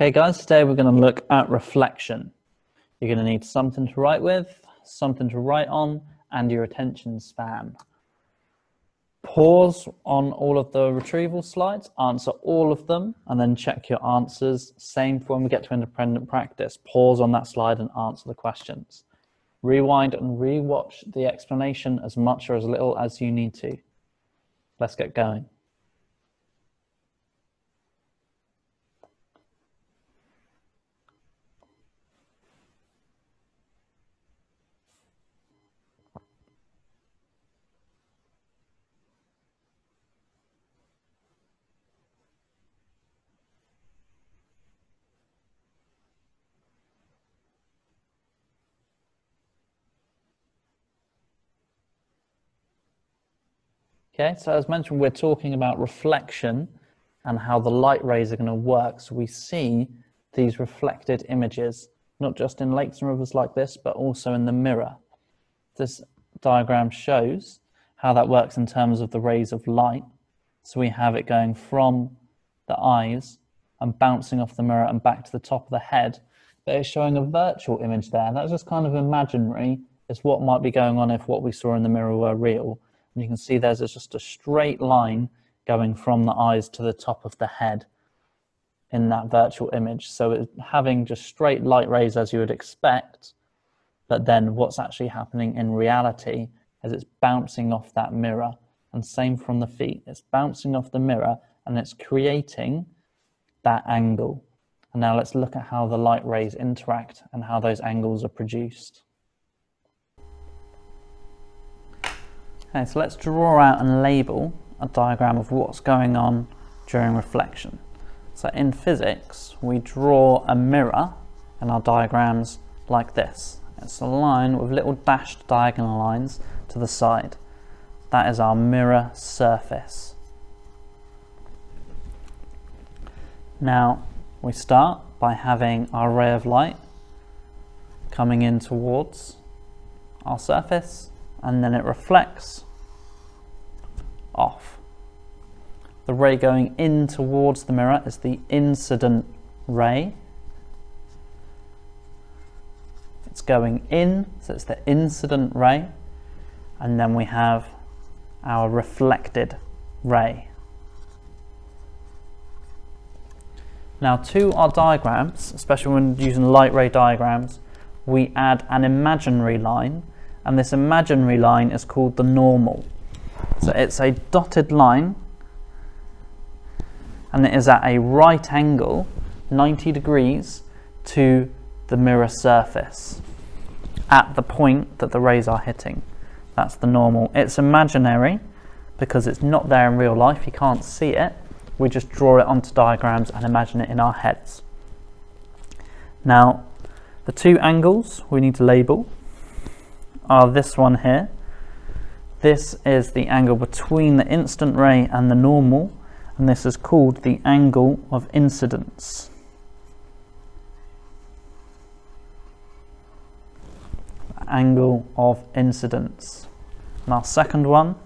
Hey guys, today we're going to look at reflection. You're going to need something to write with, something to write on, and your attention span. Pause on all of the retrieval slides, answer all of them, and then check your answers. Same for when we get to independent practice. Pause on that slide and answer the questions. Rewind and re-watch the explanation as much or as little as you need to. Let's get going. Okay, so as mentioned, we're talking about reflection and how the light rays are going to work. So we see these reflected images, not just in lakes and rivers like this, but also in the mirror. This diagram shows how that works in terms of the rays of light. So we have it going from the eyes and bouncing off the mirror and back to the top of the head. But it's showing a virtual image there. That's just kind of imaginary. It's what might be going on if what we saw in the mirror were real. And you can see there's just a straight line going from the eyes to the top of the head in that virtual image. So it's having just straight light rays as you would expect, but then what's actually happening in reality is it's bouncing off that mirror. And same from the feet. It's bouncing off the mirror and it's creating that angle. And now let's look at how the light rays interact and how those angles are produced. Okay, so let's draw out and label a diagram of what's going on during reflection. So in physics, we draw a mirror in our diagrams like this. It's a line with little dashed diagonal lines to the side. That is our mirror surface. Now, we start by having our ray of light coming in towards our surface, and then it reflects off. The ray going in towards the mirror is the incident ray. It's going in, so it's the incident ray, and then we have our reflected ray. Now to our diagrams, especially when using light ray diagrams, we add an imaginary line, and this imaginary line is called the normal. So it's a dotted line and it is at a right angle, 90 degrees, to the mirror surface at the point that the rays are hitting. That's the normal. It's imaginary because it's not there in real life, you can't see it. We just draw it onto diagrams and imagine it in our heads. Now, the two angles we need to label are this one here. This is the angle between the instant ray and the normal, and this is called the angle of incidence. Angle of incidence. And our second one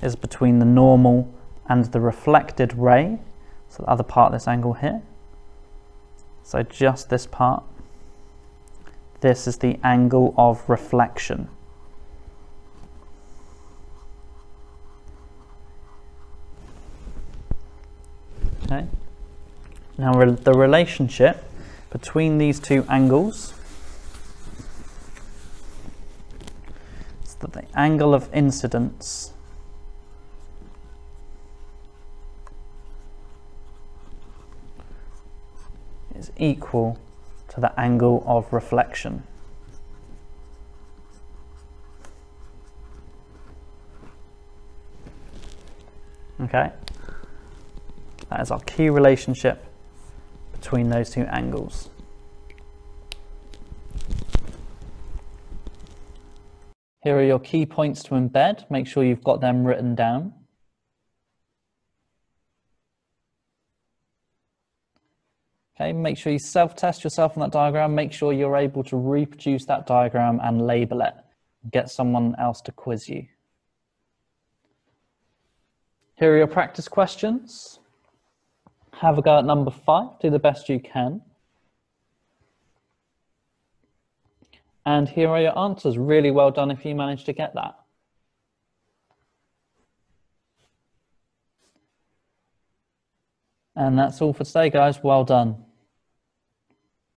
is between the normal and the reflected ray, so the other part of this angle here. So just this part. This is the angle of reflection. Okay. Now the relationship between these two angles is that the angle of incidence is equal to the angle of reflection. Okay, that is our key relationship between those two angles. Here are your key points to embed. Make sure you've got them written down. Okay, make sure you self-test yourself on that diagram. Make sure you're able to reproduce that diagram and label it. Get someone else to quiz you. Here are your practice questions. Have a go at number 5, do the best you can. And here are your answers. Really well done if you managed to get that. And that's all for today, guys. Well done.